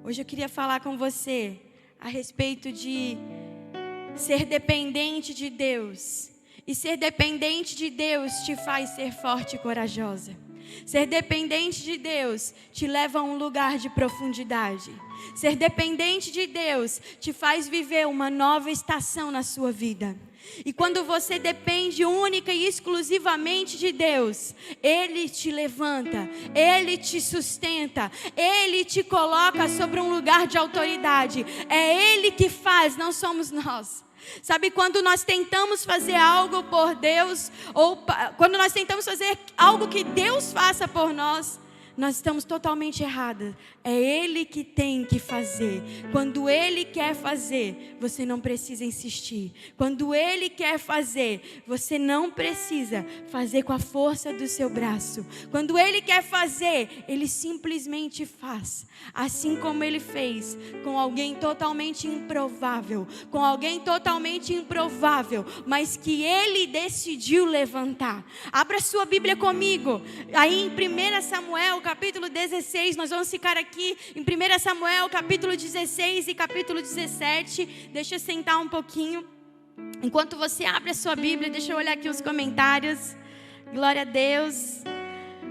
Hoje eu queria falar com você a respeito de ser dependente de Deus. E ser dependente de Deus te faz ser forte e corajosa. Ser dependente de Deus te leva a um lugar de profundidade. Ser dependente de Deus te faz viver uma nova estação na sua vida. E quando você depende única e exclusivamente de Deus, Ele te levanta, Ele te sustenta, Ele te coloca sobre um lugar de autoridade. É Ele que faz, não somos nós. Sabe, quando nós tentamos fazer algo por Deus, ou quando nós tentamos fazer algo que Deus faça por nós, nós estamos totalmente erradas. É Ele que tem que fazer. Quando Ele quer fazer, você não precisa insistir. Quando Ele quer fazer, você não precisa fazer com a força do seu braço. Quando Ele quer fazer, Ele simplesmente faz. Assim como Ele fez com alguém totalmente improvável. Com alguém totalmente improvável, mas que Ele decidiu levantar. Abra sua Bíblia comigo. Aí em 1 Samuel, capítulo 16, nós vamos ficar aqui em 1 Samuel, capítulo 16 e capítulo 17. Deixa eu sentar um pouquinho. Enquanto você abre a sua Bíblia, deixa eu olhar aqui os comentários. Glória a Deus.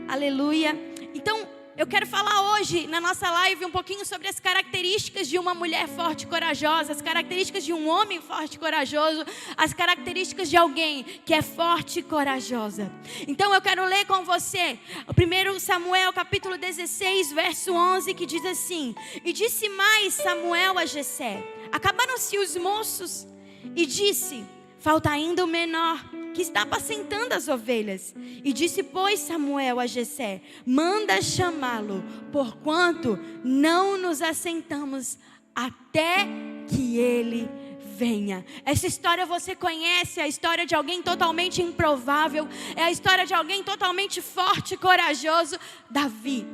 Aleluia. Então, eu quero falar hoje, na nossa live, um pouquinho sobre as características de uma mulher forte e corajosa, as características de um homem forte e corajoso, as características de alguém que é forte e corajosa. Então eu quero ler com você o 1 Samuel, capítulo 16, verso 11, que diz assim: E disse mais Samuel a Jessé: Acabaram-se os moços, e disse: Falta ainda o menor, que está apacentando as ovelhas. E disse, pois, Samuel a Jessé: Manda chamá-lo, porquanto não nos assentamos até que ele venha. Essa história você conhece, é a história de alguém totalmente improvável, é a história de alguém totalmente forte e corajoso, Davi.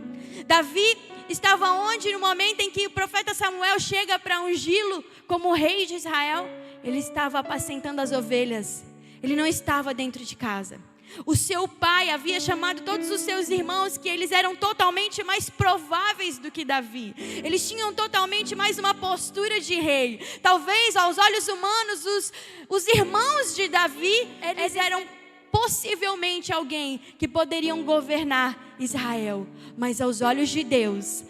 Davi estava onde no momento em que o profeta Samuel chega para ungí-lo como rei de Israel? Ele estava apacentando as ovelhas. Ele não estava dentro de casa. O seu pai havia chamado todos os seus irmãos, que eles eram totalmente mais prováveis do que Davi. Eles tinham totalmente mais uma postura de rei. Talvez aos olhos humanos, os irmãos de Davi, eles eram possivelmente alguém que poderiam governar Israel. Mas aos olhos de Deus,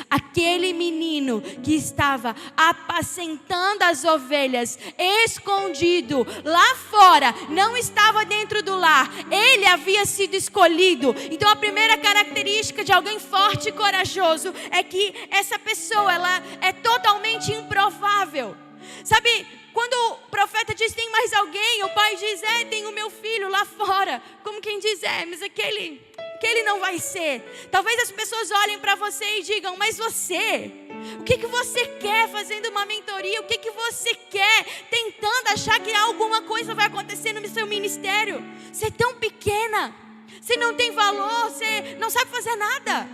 aquele menino que estava apacentando as ovelhas, escondido lá fora, não estava dentro do lar, ele havia sido escolhido. Então a primeira característica de alguém forte e corajoso é que essa pessoa, ela é totalmente improvável. Sabe, quando o profeta diz, tem mais alguém? O pai diz, tem o meu filho lá fora. Como quem diz, mas aquele não vai ser. Talvez as pessoas olhem para você e digam, mas você, o que você quer fazendo uma mentoria? O que você quer tentando achar que alguma coisa vai acontecer no seu ministério? Você é tão pequena, você não tem valor, você não sabe fazer nada.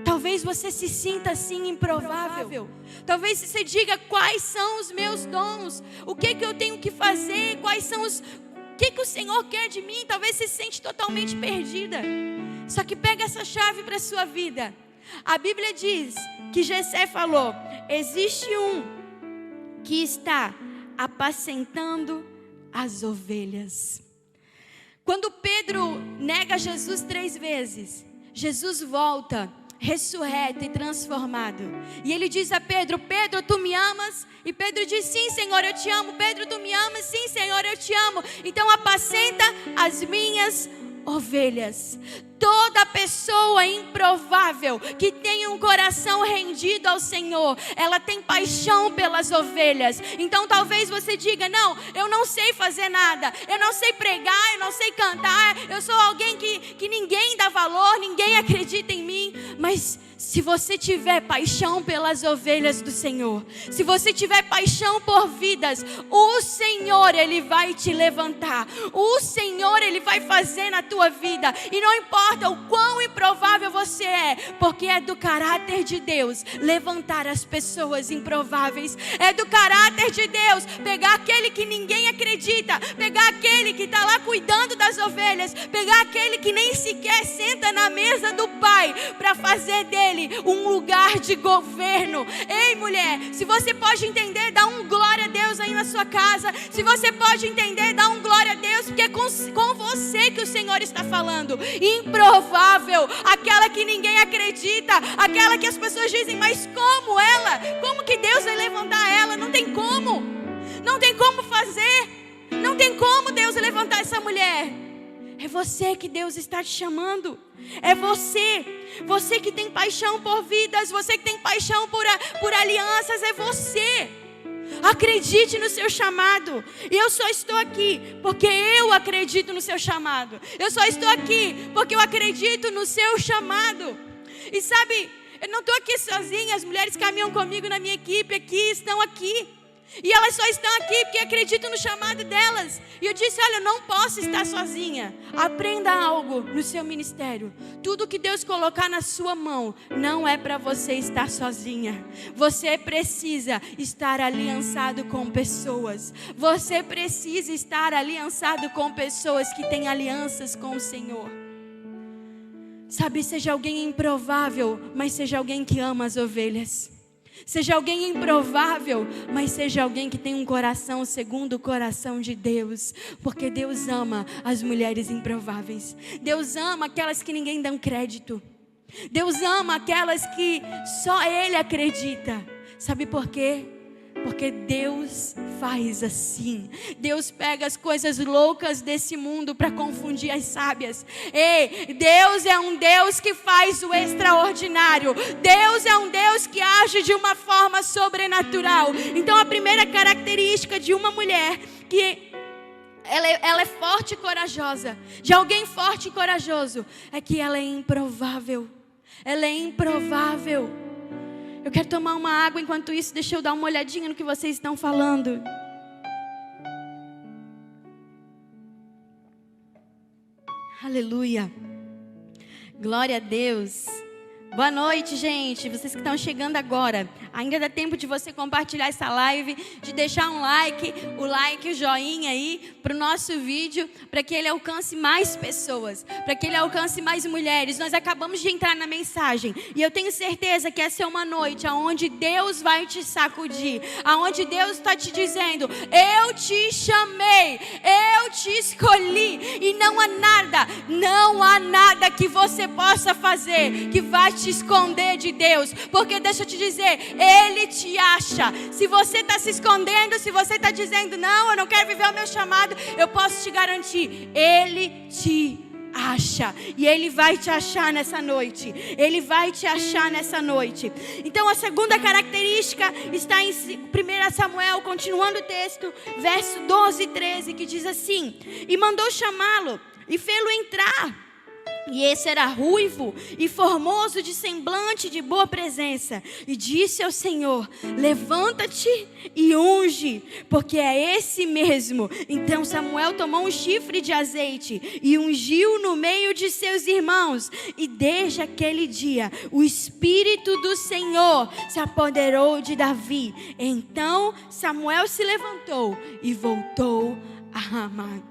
Talvez você se sinta assim improvável. Talvez você diga, quais são os meus dons? O que eu tenho que fazer? Quais são o que o Senhor quer de mim? Talvez você se sente totalmente perdida. Só que pega essa chave para a sua vida. A Bíblia diz que Jessé falou, existe um que está apacentando as ovelhas. Quando Pedro nega Jesus 3 vezes, Jesus volta ressurreto e transformado. E ele diz a Pedro, Pedro, tu me amas? E Pedro diz, sim, Senhor, eu te amo. Pedro, tu me amas? Sim, Senhor, eu te amo. Então apacenta as minhas ovelhas. Toda pessoa improvável que tem um coração rendido ao Senhor, ela tem paixão pelas ovelhas. Então talvez você diga, não, eu não sei fazer nada, eu não sei pregar, eu não sei cantar, eu sou alguém que ninguém dá valor, ninguém acredita em mim. Mas se você tiver paixão pelas ovelhas do Senhor, se você tiver paixão por vidas, o Senhor, Ele vai te levantar. O Senhor, Ele vai fazer na tua vida. E não importa o quão improvável você é, porque é do caráter de Deus levantar as pessoas improváveis. É do caráter de Deus pegar aquele que ninguém acredita, pegar aquele que está lá cuidando das ovelhas, pegar aquele que nem sequer senta na mesa do Pai, para fazer dele Ele um lugar de governo. Ei, mulher, se você pode entender, dá um glória a Deus aí na sua casa. Se você pode entender, dá um glória a Deus, porque é com você que o Senhor está falando. Improvável, aquela que ninguém acredita, aquela que as pessoas dizem, mas como ela? Como que Deus vai levantar ela? Não tem como. Não tem como fazer. Não tem como Deus levantar essa mulher. É você que Deus está te chamando. É você. Você que tem paixão por vidas. Você que tem paixão por alianças. É você. Acredite no seu chamado. E eu só estou aqui porque eu acredito no seu chamado. Eu só estou aqui porque eu acredito no seu chamado. E sabe, eu não estou aqui sozinha. As mulheres caminham comigo na minha equipe aqui, estão aqui. E elas só estão aqui porque acreditam no chamado delas. E eu disse, olha, eu não posso estar sozinha. Aprenda algo no seu ministério. Tudo que Deus colocar na sua mão não é para você estar sozinha. Você precisa estar aliançado com pessoas. Você precisa estar aliançado com pessoas que têm alianças com o Senhor. Sabe, seja alguém improvável, mas seja alguém que ama as ovelhas. Seja alguém improvável, mas seja alguém que tem um coração segundo o coração de Deus. Porque Deus ama as mulheres improváveis. Deus ama aquelas que ninguém dá crédito. Deus ama aquelas que só Ele acredita. Sabe por quê? Porque Deus faz assim. Deus pega as coisas loucas desse mundo para confundir as sábias. Ei, Deus é um Deus que faz o extraordinário. Deus é um Deus que age de uma forma sobrenatural. Então a primeira característica de uma mulher que ela é forte e corajosa, de alguém forte e corajoso, é que ela é improvável. Ela é improvável. Eu quero tomar uma água, enquanto isso, deixa eu dar uma olhadinha no que vocês estão falando. Aleluia. Glória a Deus. Boa noite, gente. Vocês que estão chegando agora. Ainda dá tempo de você compartilhar essa live, de deixar um like, o joinha aí para o nosso vídeo, para que ele alcance mais pessoas, para que ele alcance mais mulheres. Nós acabamos de entrar na mensagem e eu tenho certeza que essa é uma noite onde Deus vai te sacudir, onde Deus está te dizendo, eu te chamei, eu te escolhi e não há nada que você possa fazer que vai te esconder de Deus, porque deixa eu te dizer, Ele te acha. Se você está se escondendo, se você está dizendo, não, eu não quero viver o meu chamado, eu posso te garantir, Ele te acha. E Ele vai te achar nessa noite. Ele vai te achar nessa noite. Então a segunda característica está em 1 Samuel, continuando o texto, verso 12 e 13, que diz assim, e mandou chamá-lo e fê-lo entrar. E esse era ruivo e formoso de semblante, de boa presença. E disse ao Senhor, levanta-te e unge, porque é esse mesmo. Então Samuel tomou um chifre de azeite e ungiu no meio de seus irmãos. E desde aquele dia o Espírito do Senhor se apoderou de Davi. Então Samuel se levantou e voltou a Ramá.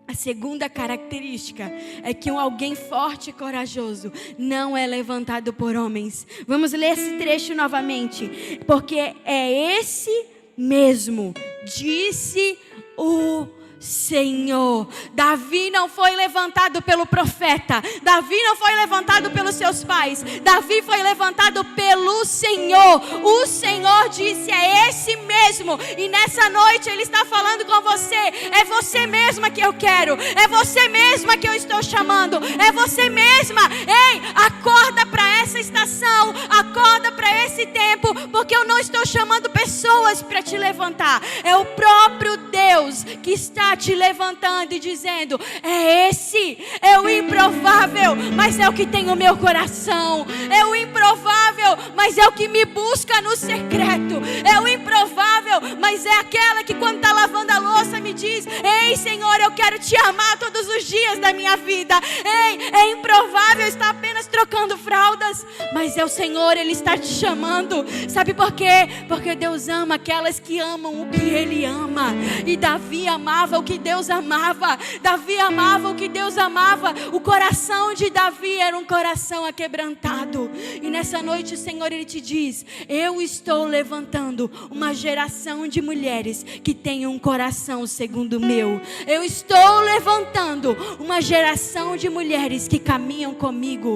A segunda característica é que alguém forte e corajoso não é levantado por homens. Vamos ler esse trecho novamente. Porque é esse mesmo, disse o Senhor. Davi não foi levantado pelo profeta. Davi não foi levantado pelos seus pais. Davi foi levantado pelo Senhor. O Senhor disse, é esse mesmo. E nessa noite Ele está falando com você. É você mesma que eu quero. É você mesma que eu estou chamando. É você mesma. Ei, acorda para essa estação. Acorda para esse tempo. Porque eu não estou chamando pessoas para te levantar. É o próprio Deus que está te levantando e dizendo, é esse, é o improvável, mas é o que tem o meu coração, é o improvável, mas é o que me busca no secreto. É o improvável, mas é aquela que quando está lavando a louça me diz: ei, Senhor, eu quero te amar todos os dias da minha vida. Ei, é improvável estar apenas trocando fraldas, mas é o Senhor, Ele está te chamando. Sabe por quê? Porque Deus ama aquelas que amam o que Ele ama. E Davi amava o que Deus amava. Davi amava o que Deus amava. O coração de Davi era um coração aquebrantado. E nessa noite o Senhor, Ele te diz: eu estou levantando uma geração de mulheres que tenham um coração segundo o meu. Eu estou levantando uma geração de mulheres que caminham comigo.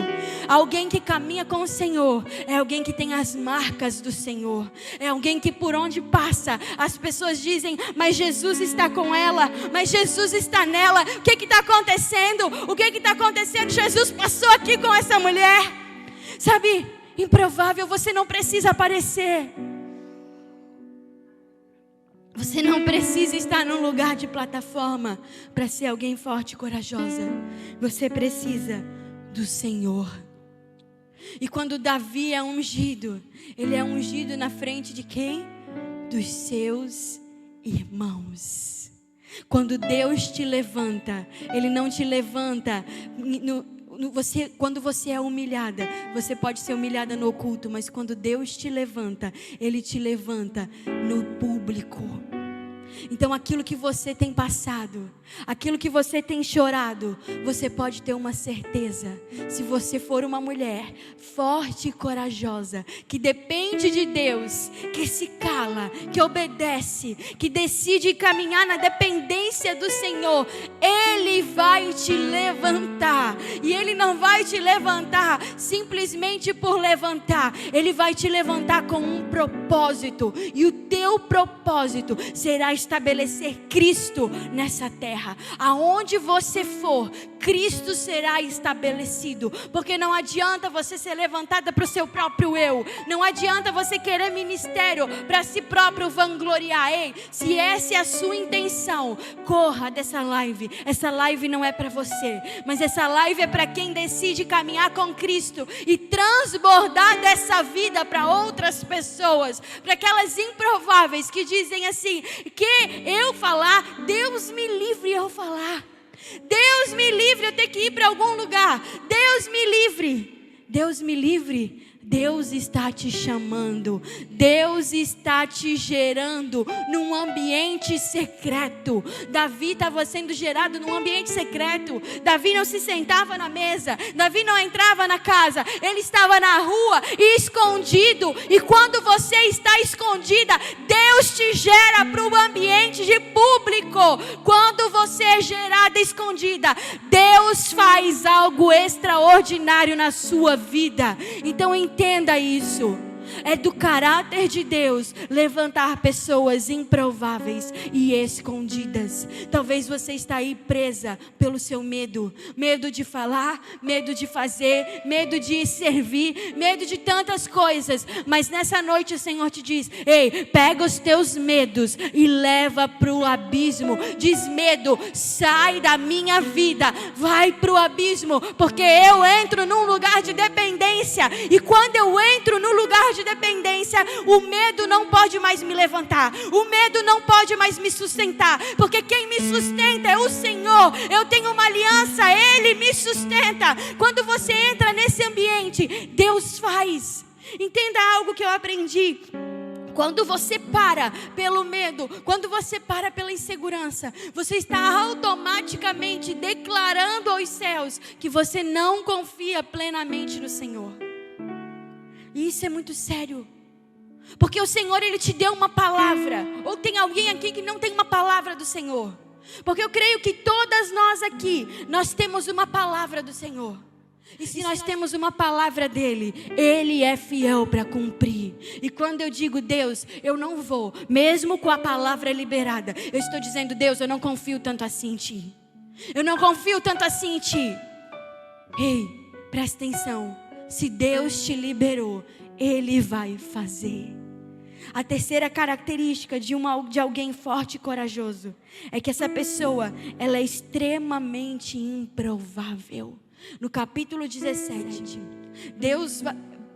Alguém que caminha com o Senhor é alguém que tem as marcas do Senhor. É alguém que por onde passa as pessoas dizem: mas Jesus está com ela, mas Jesus está nela. O que está acontecendo? O que está acontecendo? Jesus passou aqui com essa mulher. Sabe, improvável, você não precisa aparecer. Você não precisa estar num lugar de plataforma para ser alguém forte e corajosa. Você precisa do Senhor. E quando Davi é ungido, ele é ungido na frente de quem? Dos seus irmãos. Quando Deus te levanta, Ele não te levanta quando você é humilhada. Você pode ser humilhada no oculto, mas quando Deus te levanta, Ele te levanta no público. Então aquilo que você tem passado, aquilo que você tem chorado, você pode ter uma certeza: se você for uma mulher forte e corajosa, que depende de Deus, que se cala, que obedece, que decide caminhar na dependência do Senhor, Ele vai te levantar. E Ele não vai te levantar simplesmente por levantar. Ele vai te levantar com um propósito. E o teu propósito será estabelecer Cristo nessa terra. Aonde você for, Cristo será estabelecido. Porque não adianta você ser levantada para o seu próprio eu. Não adianta você querer ministério para si próprio vangloriar. Ei, se essa é a sua intenção, corra dessa live. Essa live não é para você, mas essa live é para quem decide caminhar com Cristo e transbordar dessa vida para outras pessoas, para aquelas improváveis que dizem assim: que eu falar, Deus me livre eu falar. Deus me livre eu ter que ir para algum lugar. Deus me livre. Deus me livre. Deus está te chamando. Deus está te gerando num ambiente secreto. Davi estava sendo gerado num ambiente secreto. Davi não se sentava na mesa. Davi não entrava na casa. Ele estava na rua, escondido. E quando você está escondida, Deus te gera para o ambiente de público. Quando você é gerada escondida, Deus faz algo extraordinário na sua vida. Então entenda isso. É do caráter de Deus levantar pessoas improváveis e escondidas. Talvez você está aí presa pelo seu medo. Medo de falar, medo de fazer, medo de servir, medo de tantas coisas. Mas nessa noite o Senhor te diz: ei, pega os teus medos e leva para o abismo. Diz: medo, sai da minha vida, vai para o abismo. Porque eu entro num lugar de dependência. E quando eu entro no lugar de dependência, o medo não pode mais me levantar, o medo não pode mais me sustentar, porque quem me sustenta é o Senhor. Eu tenho uma aliança, Ele me sustenta. Quando você entra nesse ambiente, Deus faz. Entenda algo que eu aprendi. Quando você para pelo medo, quando você para pela insegurança, você está automaticamente declarando aos céus que você não confia plenamente no Senhor. E isso é muito sério. Porque o Senhor, Ele te deu uma palavra. Ou tem alguém aqui que não tem uma palavra do Senhor? Porque eu creio que todas nós aqui, nós temos uma palavra do Senhor. E se nós temos uma palavra dEle, Ele é fiel para cumprir. E quando eu digo: Deus, eu não vou, mesmo com a palavra liberada, eu estou dizendo: Deus, eu não confio tanto assim em Ti. Eu não confio tanto assim em Ti. Ei, presta atenção. Se Deus te liberou, Ele vai fazer. A terceira característica de alguém forte e corajoso é que essa pessoa, ela é extremamente improvável. No capítulo 17,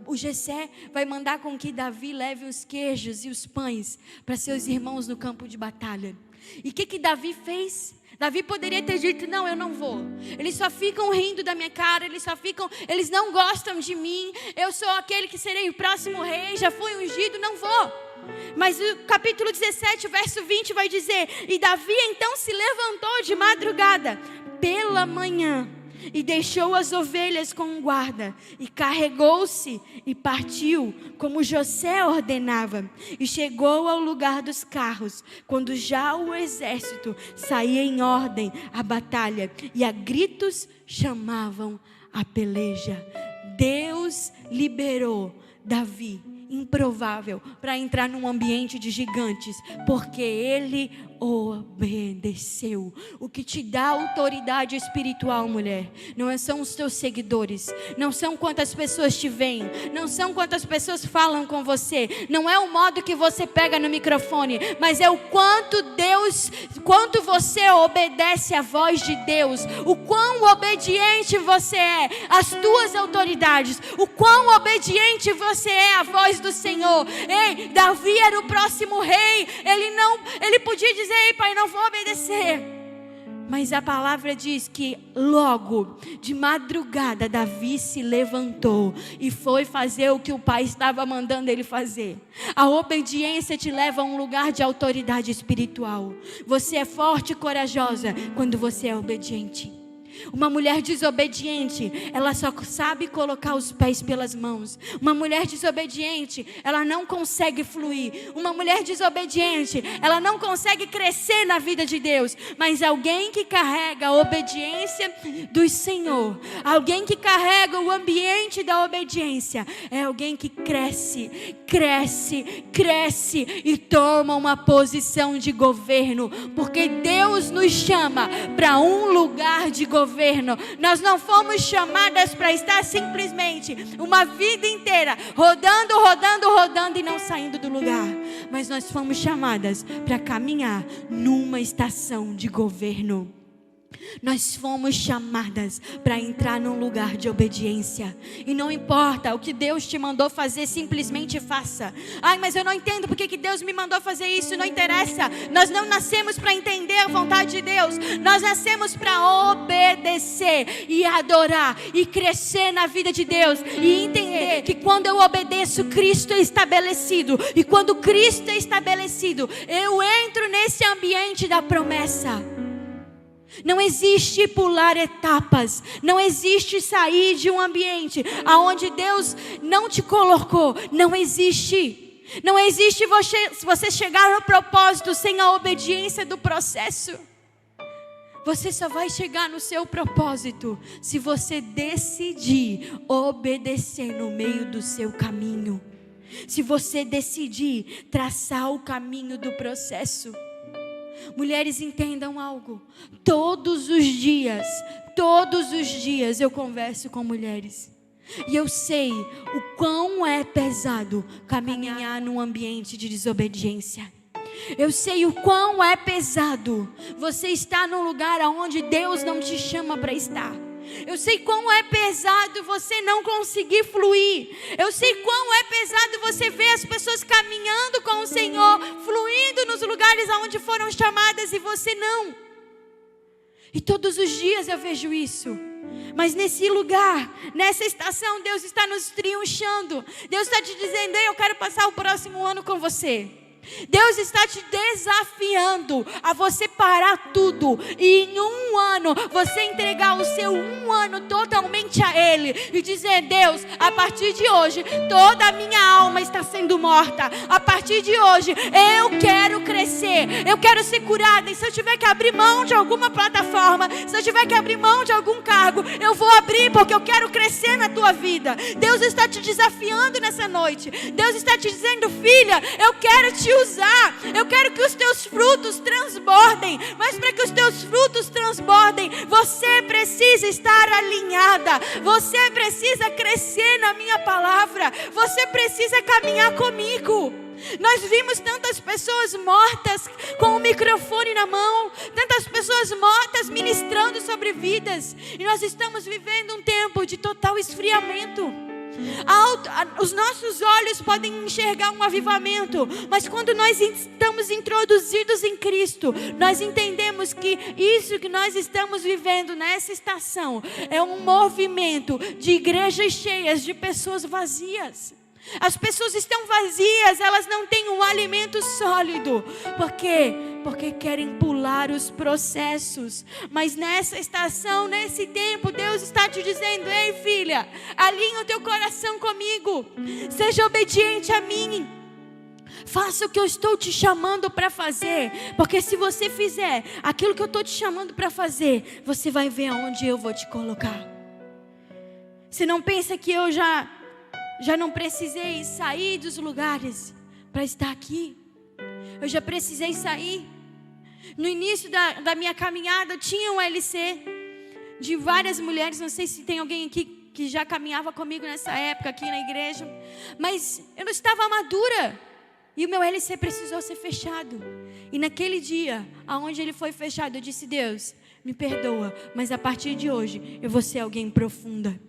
o Jessé vai mandar com que Davi leve os queijos e os pães para seus irmãos no campo de batalha. E o que Davi fez? Davi poderia ter dito: não, eu não vou. Eles só ficam rindo da minha cara, eles não gostam de mim. Eu sou aquele que serei o próximo rei, já fui ungido, não vou. Mas o capítulo 17, verso 20 vai dizer: e Davi então se levantou de madrugada, pela manhã, e deixou as ovelhas com um guarda, e carregou-se e partiu, como Jessé ordenava, e chegou ao lugar dos carros, quando já o exército saía em ordem à batalha, e a gritos chamavam a peleja. Deus liberou Davi, improvável, para entrar num ambiente de gigantes, porque ele obedeceu. O que te dá autoridade espiritual, mulher, não são os teus seguidores, não são quantas pessoas te veem, não são quantas pessoas falam com você, não é o modo que você pega no microfone, mas é o quanto você obedece à voz de Deus, o quão obediente você é às tuas autoridades, o quão obediente você é à voz do Senhor. Ei, Davi era o próximo rei, ele podia dizer: ei, pai, não vou obedecer. Mas a palavra diz que logo de madrugada Davi se levantou e foi fazer o que o pai estava mandando ele fazer. A obediência te leva a um lugar de autoridade espiritual. Você é forte e corajosa quando você é obediente. Uma mulher desobediente, ela só sabe colocar os pés pelas mãos. Uma mulher desobediente, ela não consegue fluir. Uma mulher desobediente, ela não consegue crescer na vida de Deus. Mas alguém que carrega a obediência do Senhor, alguém que carrega o ambiente da obediência, é alguém que cresce e toma uma posição de governo. Porque Deus nos chama para um lugar de governo. Nós não fomos chamadas para estar simplesmente uma vida inteira rodando e não saindo do lugar. Mas nós fomos chamadas para caminhar numa estação de governo. Nós fomos chamadas para entrar num lugar de obediência. E não importa o que Deus te mandou fazer, simplesmente faça. Ai, mas eu não entendo porque que Deus me mandou fazer isso. Não interessa. Nós não nascemos para entender a vontade de Deus. Nós nascemos para obedecer e adorar e crescer na vida de Deus. E entender que quando eu obedeço, Cristo é estabelecido. E quando Cristo é estabelecido, eu entro nesse ambiente da promessa. Não existe pular etapas, não existe sair de um ambiente aonde Deus não te colocou, não existe. Não existe você chegar no propósito sem a obediência do processo. Você só vai chegar no seu propósito se você decidir obedecer no meio do seu caminho. Se você decidir traçar o caminho do processo. Mulheres, entendam algo. Todos os dias eu converso com mulheres. E eu sei o quão é pesado caminhar num ambiente de desobediência. Eu sei o quão é pesado você estar num lugar onde Deus não te chama para estar. Eu sei quão é pesado você não conseguir fluir. Eu sei quão é pesado você ver as pessoas caminhando com o Senhor, fluindo nos lugares aonde foram chamadas e você não. E todos os dias eu vejo isso. Mas nesse lugar, nessa estação, Deus está nos trinchando. Deus está te dizendo: eu quero passar o próximo ano com você. Deus está te desafiando a você parar tudo e em um ano você entregar o seu um ano totalmente a Ele e dizer: Deus, a partir de hoje toda a minha alma está sendo morta. A partir de hoje eu quero crescer, eu quero ser curada. E se eu tiver que abrir mão de alguma plataforma, se eu tiver que abrir mão de algum cargo, eu vou abrir, porque eu quero crescer na tua vida. Deus está te desafiando nessa noite. Deus está te dizendo: filha, eu quero te usar, eu quero que os teus frutos transbordem. Mas para que os teus frutos transbordem, você precisa estar alinhada, você precisa crescer na minha palavra, você precisa caminhar comigo. Nós vimos tantas pessoas mortas com o microfone na mão, tantas pessoas mortas ministrando sobre vidas, e nós estamos vivendo um tempo de total esfriamento. Os nossos olhos podem enxergar um avivamento, mas quando nós estamos introduzidos em Cristo, nós entendemos que isso que nós estamos vivendo nessa estação é um movimento de igrejas cheias de pessoas vazias. As pessoas estão vazias, elas não têm um alimento sólido. Por quê? Porque querem pular os processos. Mas nessa estação, nesse tempo, Deus está te dizendo: ei filha, alinha o teu coração comigo, seja obediente a mim, faça o que eu estou te chamando para fazer. Porque se você fizer aquilo que eu estou te chamando para fazer, você vai ver aonde eu vou te colocar. Você não pensa que eu já não precisei sair dos lugares para estar aqui. Eu já precisei sair. No início da minha caminhada, tinha um LC de várias mulheres. Não sei se tem alguém aqui que já caminhava comigo nessa época aqui na igreja. Mas eu não estava madura. E o meu LC precisou ser fechado. E naquele dia, aonde ele foi fechado, eu disse: Deus, me perdoa, mas a partir de hoje eu vou ser alguém profunda.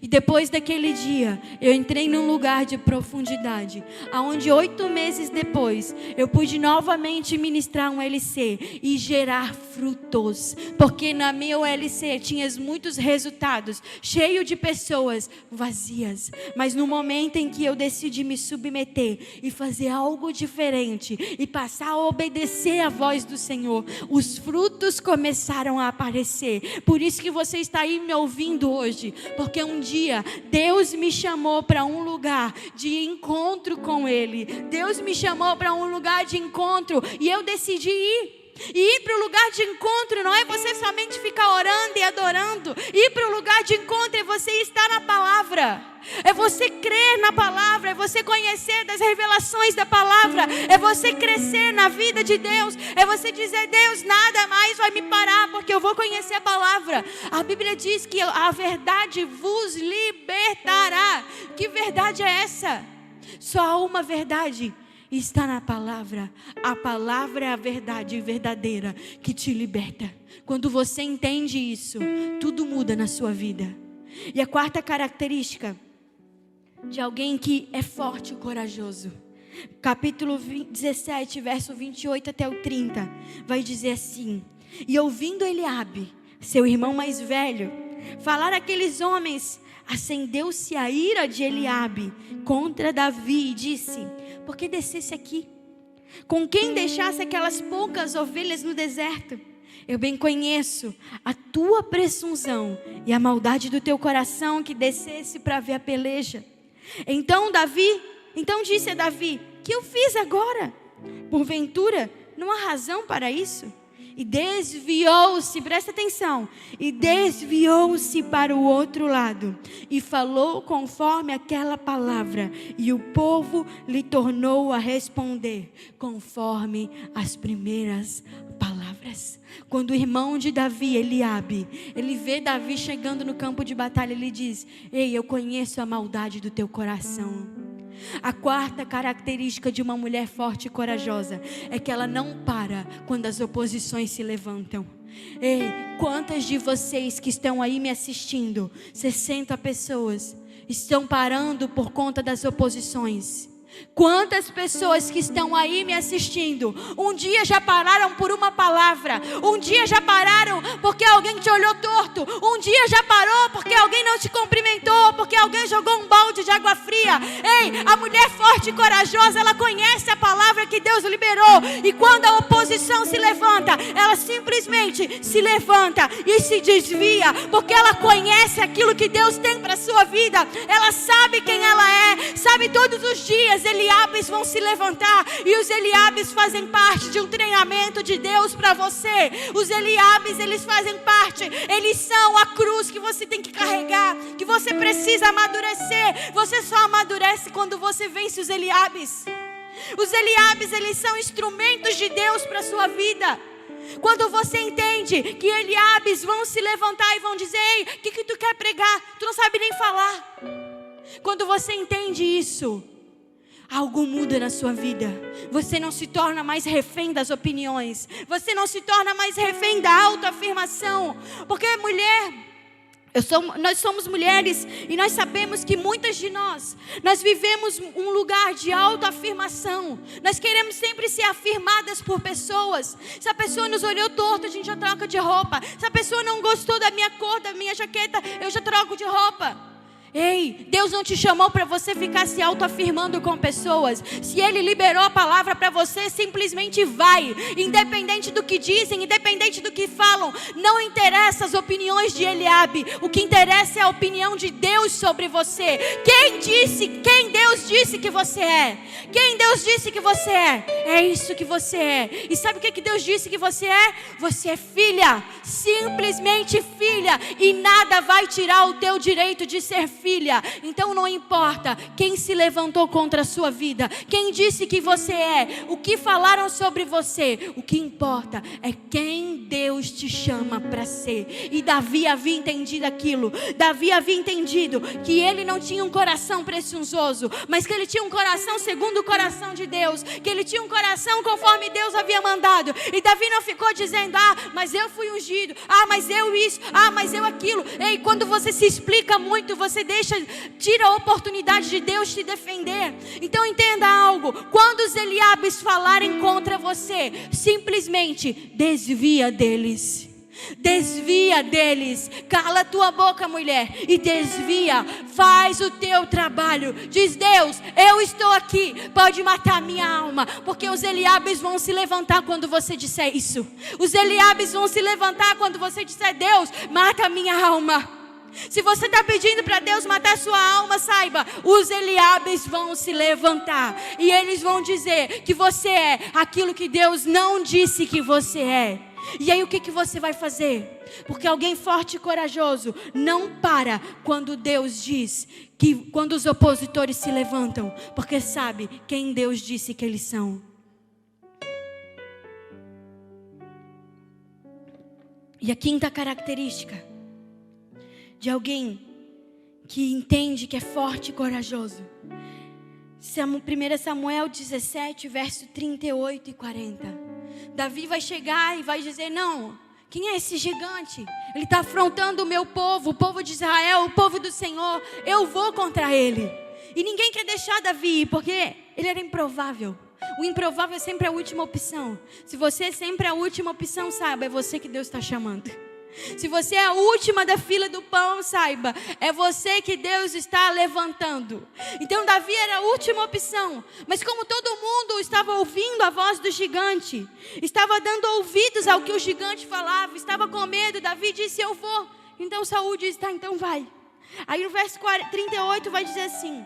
E depois daquele dia, eu entrei num lugar de profundidade, aonde 8 meses depois, eu pude novamente ministrar um LC e gerar frutos. Porque na meu LC tinha muitos resultados, cheio de pessoas vazias. Mas no momento em que eu decidi me submeter e fazer algo diferente e passar a obedecer a voz do Senhor, os frutos começaram a aparecer. Por isso que você está aí me ouvindo hoje, porque um dia Deus me chamou para um lugar de encontro com Ele. Deus me chamou para um lugar de encontro e eu decidi ir. E ir para o lugar de encontro não é você somente ficar orando e adorando. Ir para o lugar de encontro é você estar na palavra. É você crer na palavra, é você conhecer das revelações da palavra, é você crescer na vida de Deus, é você dizer: Deus, nada mais vai me parar, porque eu vou conhecer a palavra. A Bíblia diz que a verdade vos libertará. Que verdade é essa? Só há uma verdade, está na palavra. A palavra é a verdade verdadeira que te liberta. Quando você entende isso, tudo muda na sua vida. E a quarta característica de alguém que é forte e corajoso, capítulo 17, verso 28 até o 30, vai dizer assim: e ouvindo Eliabe, seu irmão mais velho, falar aqueles homens, acendeu-se a ira de Eliabe contra Davi e disse: por que descesse aqui? Com quem deixasse aquelas poucas ovelhas no deserto? Eu bem conheço a tua presunção e a maldade do teu coração, que descesse para ver a peleja. Então disse a Davi: que eu fiz agora? Porventura não há razão para isso? E desviou-se, presta atenção, e desviou-se para o outro lado, e falou conforme aquela palavra, e o povo lhe tornou a responder, conforme as primeiras palavras. Quando o irmão de Davi, Eliabe, ele vê Davi chegando no campo de batalha, ele diz: ei, eu conheço a maldade do teu coração. A quarta característica de uma mulher forte e corajosa é que ela não para quando as oposições se levantam. Ei, quantas de vocês que estão aí me assistindo, 60 pessoas, estão parando por conta das oposições? Quantas pessoas que estão aí me assistindo, um dia já pararam por uma palavra, um dia já pararam porque alguém te olhou torto, um dia já parou porque alguém não te cumprimentou, porque alguém jogou um balde de água fria. Ei, a mulher forte e corajosa, ela conhece a palavra que Deus liberou, e quando a oposição se levanta, ela simplesmente se levanta e se desvia, porque ela conhece aquilo que Deus tem para a sua vida. Ela sabe quem ela é, sabe. Todos os dias Eliabes vão se levantar, e os Eliabes fazem parte de um treinamento de Deus para você. Os Eliabes, eles fazem parte, eles são a cruz que você tem que carregar, que você precisa amadurecer. Você só amadurece quando você vence os Eliabes. Os Eliabes, eles são instrumentos de Deus para a sua vida. Quando você entende que Eliabes vão se levantar e vão dizer: ei, o que tu quer pregar? Tu não sabe nem falar. Quando você entende isso, algo muda na sua vida. Você não se torna mais refém das opiniões. Você não se torna mais refém da autoafirmação. Porque mulher Nós somos mulheres e nós sabemos que muitas de nós vivemos um lugar de autoafirmação. Nós queremos sempre ser afirmadas por pessoas. Se a pessoa nos olhou torto, a gente já troca de roupa. Se a pessoa não gostou da minha cor, da minha jaqueta, eu já troco de roupa. Ei, Deus não te chamou para você ficar se autoafirmando com pessoas. Se Ele liberou a palavra para você, simplesmente vai. Independente do que dizem, independente do que falam, não interessa as opiniões de Eliabe. O que interessa é a opinião de Deus sobre você. Quem Deus disse que você é? Quem Deus disse que você é? É isso que você é. E sabe o que Deus disse que você é? Você é filha, simplesmente filha. E nada vai tirar o teu direito de ser filha. Então não importa quem se levantou contra a sua vida, quem disse que você é, o que falaram sobre você. O que importa é quem Deus te chama para ser. E Davi havia entendido aquilo. Davi havia entendido que ele não tinha um coração presunçoso, mas que ele tinha um coração segundo o coração de Deus, que ele tinha um coração conforme Deus havia mandado. E Davi não ficou dizendo: mas eu fui ungido, mas eu isso, mas eu aquilo. Ei, quando você se explica muito, você tira a oportunidade de Deus te defender. Então entenda algo: quando os Eliabes falarem contra você, simplesmente desvia deles. Desvia deles. Cala a tua boca, mulher, e desvia. Faz o teu trabalho. Diz: Deus, eu estou aqui, pode matar a minha alma. Porque os Eliabes vão se levantar quando você disser isso. Os Eliabes vão se levantar quando você disser: Deus, mata a minha alma. Se você está pedindo para Deus matar a sua alma, saiba, os Eliabes vão se levantar e eles vão dizer que você é aquilo que Deus não disse que você é. E aí o que você vai fazer? Porque alguém forte e corajoso não para quando Deus diz, quando os opositores se levantam, porque sabe quem Deus disse que eles são. E a quinta característica de alguém que entende que é forte e corajoso, 1 Samuel 17, verso 38 e 40. Davi vai chegar e vai dizer: não, quem é esse gigante? Ele está afrontando o meu povo, o povo de Israel, o povo do Senhor. Eu vou contra ele. E ninguém quer deixar Davi ir, porque ele era improvável. O improvável é sempre a última opção. Se você é sempre a última opção, saiba, é você que Deus está chamando. Se você é a última da fila do pão, saiba, é você que Deus está levantando. Então Davi era a última opção. Mas como todo mundo estava ouvindo a voz do gigante, estava dando ouvidos ao que o gigante falava, estava com medo, Davi disse: eu vou. Então Saul disse: tá, então vai. Aí no verso 38 vai dizer assim: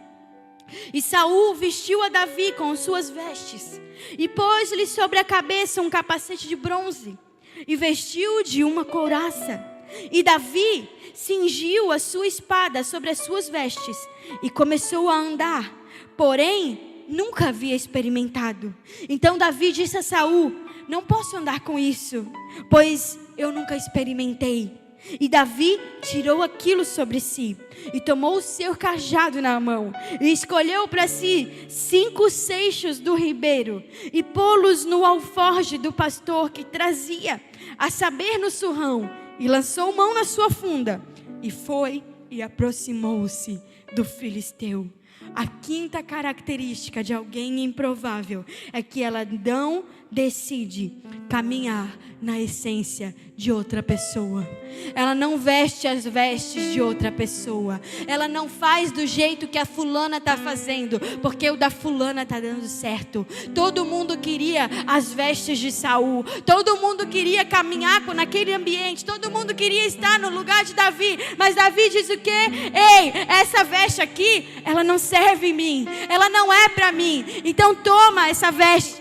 e Saul vestiu a Davi com suas vestes e pôs-lhe sobre a cabeça um capacete de bronze e vestiu-o de uma couraça. E Davi cingiu a sua espada sobre as suas vestes e começou a andar, porém nunca havia experimentado. Então Davi disse a Saul: não posso andar com isso, pois eu nunca experimentei. E Davi tirou aquilo sobre si e tomou o seu cajado na mão e escolheu para si 5 seixos do ribeiro e pô-los no alforje do pastor que trazia, a saber, no surrão, e lançou mão na sua funda e foi e aproximou-se do filisteu. A quinta característica de alguém improvável é que ela não decide caminhar na essência de outra pessoa. Ela não veste as vestes de outra pessoa. Ela não faz do jeito que a fulana está fazendo, porque o da fulana está dando certo. Todo mundo queria as vestes de Saul. Todo mundo queria caminhar naquele ambiente. Todo mundo queria estar no lugar de Davi. Mas Davi diz o quê? Ei, essa veste aqui, ela não serve em mim. Ela não é para mim. Então toma essa veste.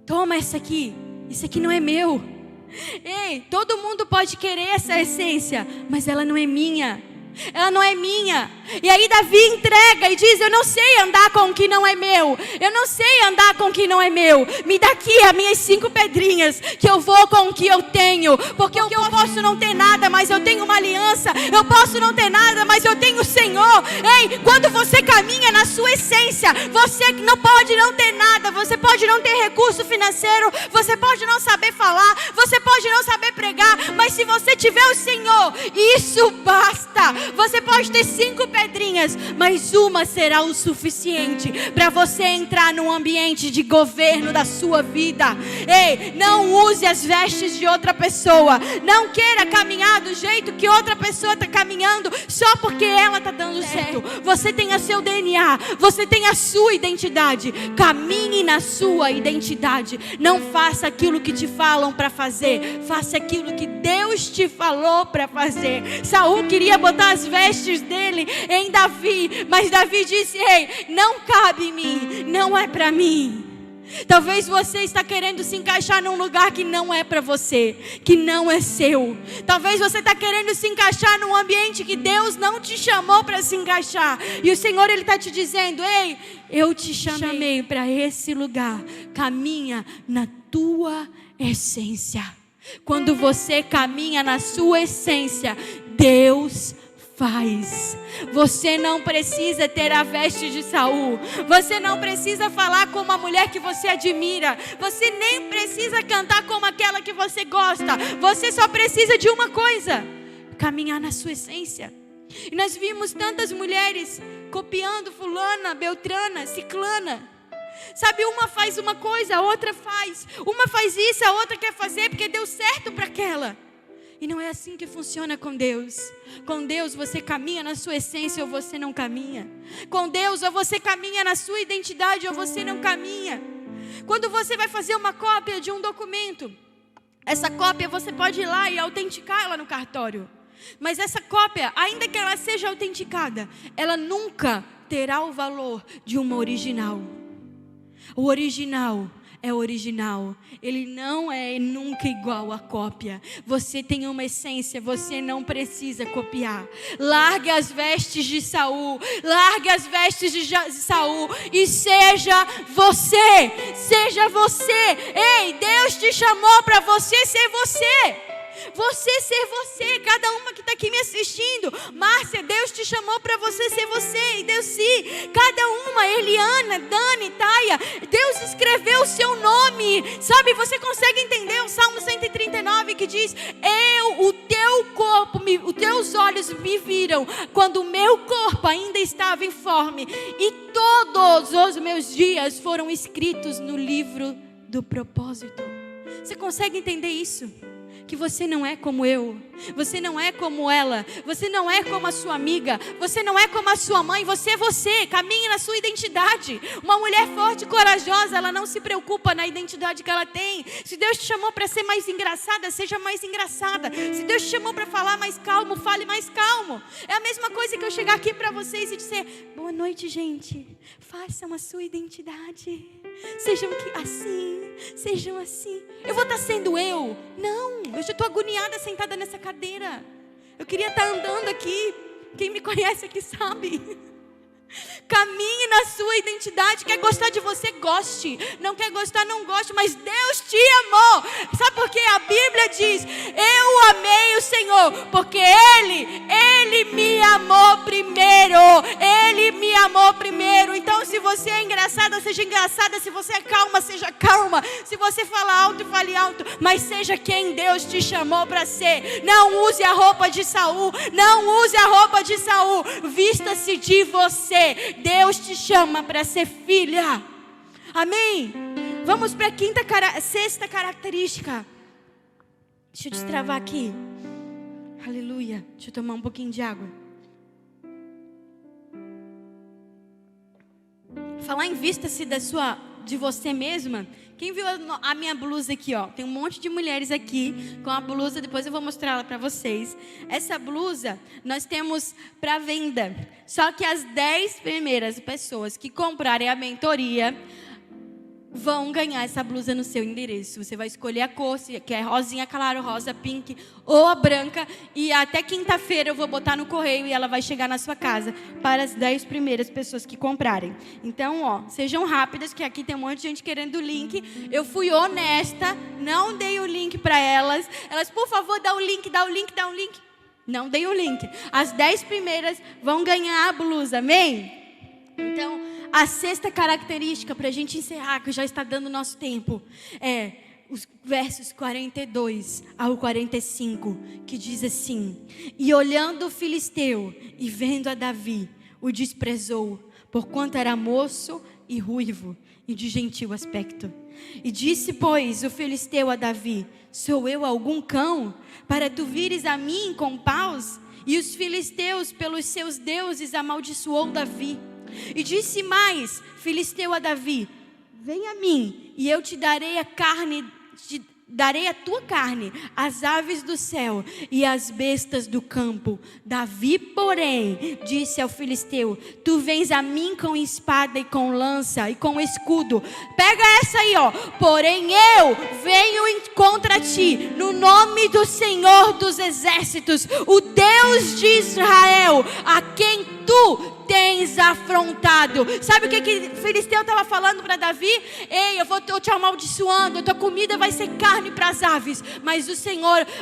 Toma essa aqui. Isso aqui não é meu. Ei, todo mundo pode querer essa essência, mas ela não é minha. ela não é minha. E aí Davi entrega e diz: eu não sei andar com o que não é meu, eu não sei andar com o que não é meu. Me dá aqui as minhas 5 pedrinhas, que eu vou com o que eu tenho. Porque eu posso não ter nada, mas eu tenho uma aliança. Eu posso não ter nada, mas eu tenho o Senhor. Ei, quando você caminha na sua essência, você não pode não ter nada. Você pode não ter recurso financeiro, você pode não saber falar, você pode não saber pregar, mas se você tiver o Senhor, isso basta. Você pode ter 5 pedrinhas, mas uma será o suficiente para você entrar num ambiente de governo da sua vida. Ei, não use as vestes de outra pessoa. Não queira caminhar do jeito que outra pessoa está caminhando só porque ela está dando certo. Você tem o seu DNA, você tem a sua identidade. Caminhe na sua identidade. Não faça aquilo que te falam para fazer, faça aquilo que Deus te falou para fazer. Saul queria botar as vestes dele em Davi, mas Davi disse: ei, não cabe em mim, não é para mim. Talvez você está querendo se encaixar num lugar que não é para você, que não é seu. Talvez você está querendo se encaixar num ambiente que Deus não te chamou para se encaixar. E o Senhor, Ele está te dizendo: ei, eu te chamei para esse lugar. Caminha na tua essência. Quando você caminha na sua essência, Deus faz. Você não precisa ter a veste de Saul. Você não precisa falar como a mulher que você admira. Você nem precisa cantar como aquela que você gosta. Você só precisa de uma coisa: caminhar na sua essência. E nós vimos tantas mulheres copiando fulana, beltrana, ciclana. Sabe, uma faz uma coisa, a outra faz. Uma faz isso, a outra quer fazer porque deu certo para aquela. E não é assim que funciona com Deus. Com Deus você caminha na sua essência ou você não caminha. Com Deus ou você caminha na sua identidade ou você não caminha. Quando você vai fazer uma cópia de um documento, essa cópia você pode ir lá e autenticar ela no cartório. Mas essa cópia, ainda que ela seja autenticada, ela nunca terá o valor de uma original. O original é original. Ele não é nunca igual à cópia. Você tem uma essência, você não precisa copiar. Largue as vestes de Saul. Largue as vestes de Saul e seja você. Seja você. Ei, Deus te chamou para você ser você. Você ser você, cada uma que está aqui me assistindo. Márcia, Deus te chamou para você ser você. E Deus sim, cada uma, Eliana, Dani, Taia, Deus escreveu o seu nome. Sabe, você consegue entender o Salmo 139 que diz: o teu corpo, os teus olhos me viram quando o meu corpo ainda estava informe, e todos os meus dias foram escritos no livro do propósito. Você consegue entender isso? Que você não é como eu, você não é como ela, você não é como a sua amiga, você não é como a sua mãe, você é você. Caminhe na sua identidade. Uma mulher forte e corajosa, ela não se preocupa na identidade que ela tem. Se Deus te chamou para ser mais engraçada, seja mais engraçada. Se Deus te chamou para falar mais calmo, fale mais calmo. É a mesma coisa que eu chegar aqui para vocês e dizer: boa noite, gente, façam a sua identidade, sejam assim. Eu vou estar sendo eu? Não, eu já estou agoniada sentada nessa cadeira. Eu queria estar andando aqui. Quem me conhece aqui sabe. Caminhe na sua identidade. Quer gostar de você, goste. Não quer gostar, não goste. Mas Deus te amou. Sabe por quê? A Bíblia diz: eu amei o Senhor, porque Ele me amou primeiro. Ele me amou primeiro. Então, se você é engraçada, seja engraçada. Se você é calma, seja calma. Se você fala alto, fale alto. Mas seja quem Deus te chamou para ser. Não use a roupa de Saul. Não use a roupa de Saul. Vista-se de você. Deus te chama para ser filha. Amém? Vamos para a sexta característica. Deixa eu destravar aqui. Aleluia. Deixa eu tomar um pouquinho de água. Falar em vista-se de você mesma. Quem viu a minha blusa aqui, ó? Tem um monte de mulheres aqui com a blusa. Depois eu vou mostrar ela para vocês. Essa blusa nós temos para venda. Só que as 10 primeiras pessoas que comprarem a mentoria, vão ganhar essa blusa no seu endereço. Você vai escolher a cor, se quer rosinha claro, rosa, pink ou a branca. E até quinta-feira eu vou botar no correio e ela vai chegar na sua casa para as 10 primeiras pessoas que comprarem. Então, sejam rápidas, que aqui tem um monte de gente querendo o link. Eu fui honesta, não dei o link para elas. Elas, por favor, dá o link. Não dei o link. As 10 primeiras vão ganhar a blusa, amém? Então, a sexta característica, para a gente encerrar, que já está dando nosso tempo, é os versos 42 ao 45, que diz assim: E olhando o filisteu e vendo a Davi, o desprezou, porquanto era moço e ruivo e de gentil aspecto. E disse, pois, o filisteu a Davi: Sou eu algum cão, para tu vires a mim com paus? E os filisteus, pelos seus deuses, amaldiçoou Davi. E disse mais, filisteu a Davi: Vem a mim, e eu te darei a carne, darei a tua carne, as aves do céu e as bestas do campo. Davi, porém, disse ao filisteu: Tu vens a mim com espada e com lança e com escudo. Pega essa aí, Porém eu venho contra ti, no nome do Senhor dos exércitos, o Deus de Israel, a quem tu tens afrontado. Sabe o que o filisteu estava falando para Davi? Ei, eu vou te amaldiçoando, a tua comida vai ser carne para as aves. Mas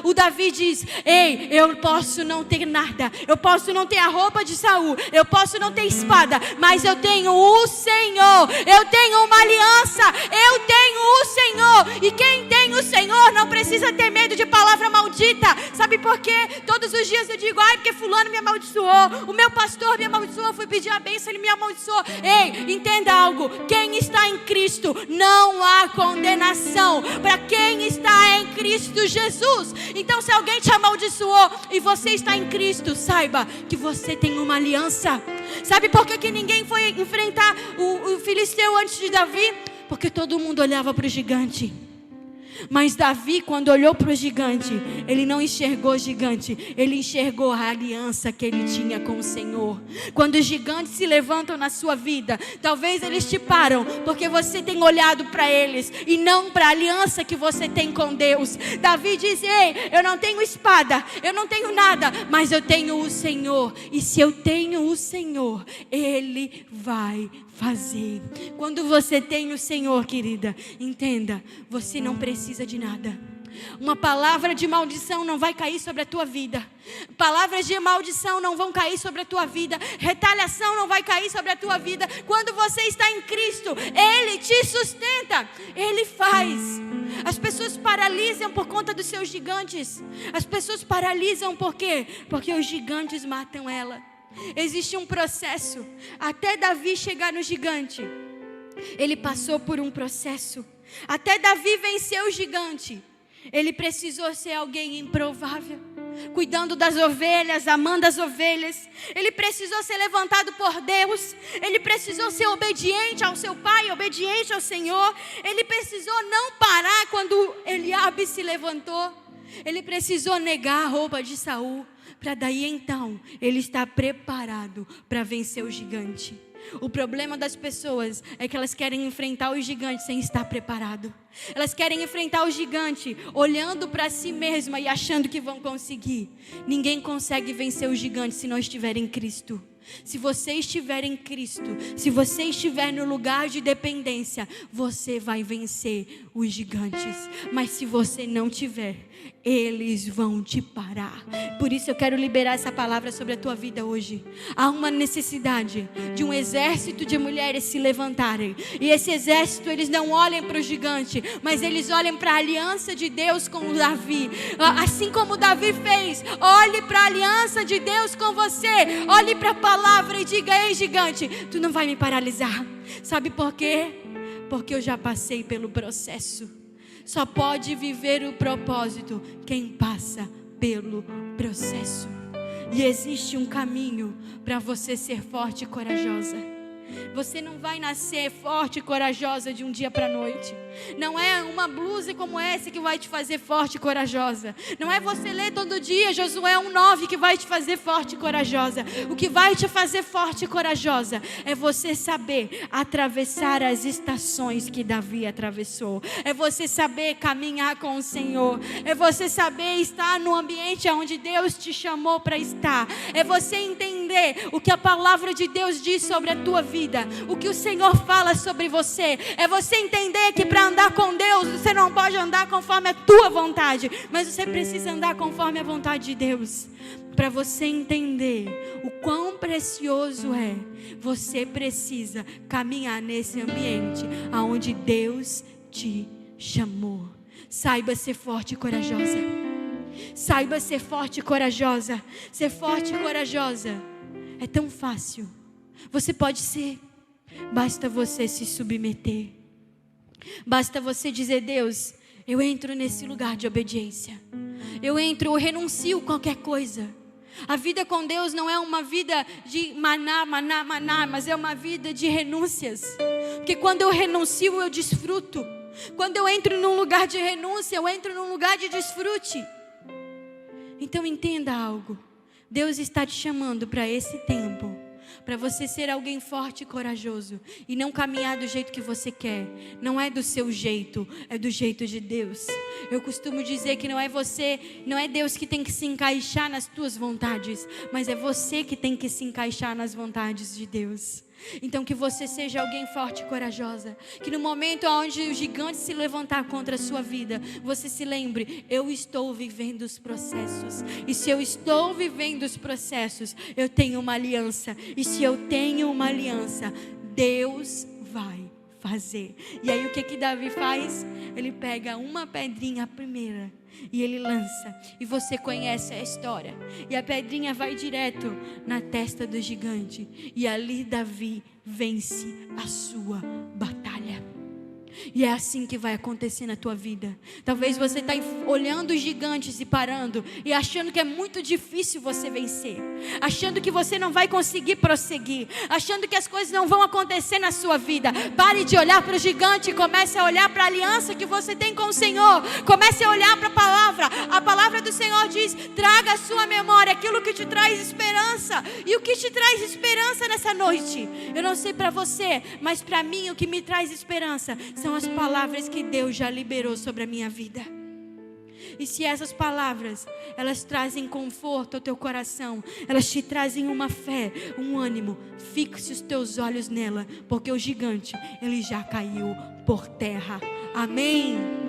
o Davi diz: Ei, eu posso não ter nada, eu posso não ter a roupa de Saul, eu posso não ter espada, mas eu tenho o Senhor, eu tenho uma aliança, eu tenho o Senhor. E quem tem o Senhor não precisa ter medo de palavra maldita. Sabe por quê? Todos os dias eu digo: Ai, porque fulano me amaldiçoou, o meu pastor me amaldiçoou, fui pedir a bênção, ele me amaldiçoou. Ei, entenda algo: quem está em Cristo, não há condenação para quem está em Cristo Jesus. Então, se alguém te amaldiçoou e você está em Cristo, saiba que você tem uma aliança. Sabe por que ninguém foi enfrentar o filisteu antes de Davi? Porque todo mundo olhava para o gigante. Mas Davi, quando olhou para o gigante, ele não enxergou o gigante, ele enxergou a aliança que ele tinha com o Senhor. Quando os gigantes se levantam na sua vida, talvez eles te param porque você tem olhado para eles e não para a aliança que você tem com Deus. Davi diz: Ei, eu não tenho espada, eu não tenho nada, mas eu tenho o Senhor. E se eu tenho o Senhor, Ele vai fazer. Quando você tem o Senhor, querida, entenda, você não precisa de nada. Uma palavra de maldição não vai cair sobre a tua vida. Palavras de maldição não vão cair sobre a tua vida. Retaliação não vai cair sobre a tua vida. Quando você está em Cristo, Ele te sustenta, Ele faz. As pessoas paralisam por conta dos seus gigantes. As pessoas paralisam por quê? Porque os gigantes matam ela. Existe um processo. Até Davi chegar no gigante, ele passou por um processo. Até Davi vencer o gigante, ele precisou ser alguém improvável, cuidando das ovelhas, amando as ovelhas. Ele precisou ser levantado por Deus. Ele precisou ser obediente ao seu pai, obediente ao Senhor. Ele precisou não parar quando Eliabe se levantou. Ele precisou negar a roupa de Saul, para daí então ele estar preparado para vencer o gigante. O problema das pessoas é que elas querem enfrentar o gigante sem estar preparado. Elas querem enfrentar o gigante olhando para si mesma e achando que vão conseguir. Ninguém consegue vencer o gigante se não estiver em Cristo. Se você estiver em Cristo, se você estiver no lugar de dependência, você vai vencer os gigantes. Mas se você não tiver, eles vão te parar. Por isso eu quero liberar essa palavra sobre a tua vida hoje. Há uma necessidade de um exército de mulheres se levantarem. E esse exército, eles não olhem para o gigante, mas eles olhem para a aliança de Deus com o Davi. Assim como Davi fez, olhe para a aliança de Deus com você. Olhe para a palavra e diga: Ei, gigante, tu não vai me paralisar. Sabe por quê? Porque eu já passei pelo processo. Só pode viver o propósito quem passa pelo processo. E existe um caminho para você ser forte e corajosa. Você não vai nascer forte e corajosa de um dia para a noite. Não é uma blusa como essa que vai te fazer forte e corajosa. Não é você ler todo dia Josué 1:9 que vai te fazer forte e corajosa. O que vai te fazer forte e corajosa é você saber atravessar as estações que Davi atravessou. É você saber caminhar com o Senhor. É você saber estar no ambiente onde Deus te chamou para estar. É você entender o que a palavra de Deus diz sobre a tua vida. O que o Senhor fala sobre você. É você entender que para andar com Deus, você não pode andar conforme a tua vontade, mas você precisa andar conforme a vontade de Deus. Para você entender o quão precioso é, você precisa caminhar nesse ambiente aonde Deus te chamou. Saiba ser forte e corajosa. Saiba ser forte e corajosa. Ser forte e corajosa é tão fácil. Você pode ser. Basta você se submeter. Basta você dizer: Deus, eu entro nesse lugar de obediência. Eu renuncio qualquer coisa. A vida com Deus não é uma vida de maná, mas é uma vida de renúncias. Porque quando eu renuncio, eu desfruto. Quando eu entro num lugar de renúncia, eu entro num lugar de desfrute. Então entenda algo. Deus está te chamando para esse tempo, para você ser alguém forte e corajoso e não caminhar do jeito que você quer. Não é do seu jeito, é do jeito de Deus. Eu costumo dizer que não é Deus que tem que se encaixar nas tuas vontades, mas é você que tem que se encaixar nas vontades de Deus. Então que você seja alguém forte e corajosa, que no momento onde o gigante se levantar contra a sua vida, você se lembre: eu estou vivendo os processos, e se eu estou vivendo os processos, eu tenho uma aliança, e se eu tenho uma aliança, Deus vai fazer. E aí o que Davi faz? Ele pega uma pedrinha, a primeira, e ele lança, e você conhece a história, e a pedrinha vai direto na testa do gigante, e ali Davi vence a sua batalha. E é assim que vai acontecer na tua vida. Talvez você está olhando os gigantes e parando, e achando que é muito difícil você vencer, achando que você não vai conseguir prosseguir, achando que as coisas não vão acontecer na sua vida. Pare de olhar para o gigante e comece a olhar para a aliança que você tem com o Senhor. Comece a olhar para a palavra. A palavra do Senhor diz: traga à sua memória aquilo que te traz esperança. E o que te traz esperança nessa noite? Eu não sei para você, mas para mim o que me traz esperança são as palavras que Deus já liberou sobre a minha vida. E se essas palavras, elas trazem conforto ao teu coração, elas te trazem uma fé, um ânimo, fixe os teus olhos nela, porque o gigante, ele já caiu por terra. Amém.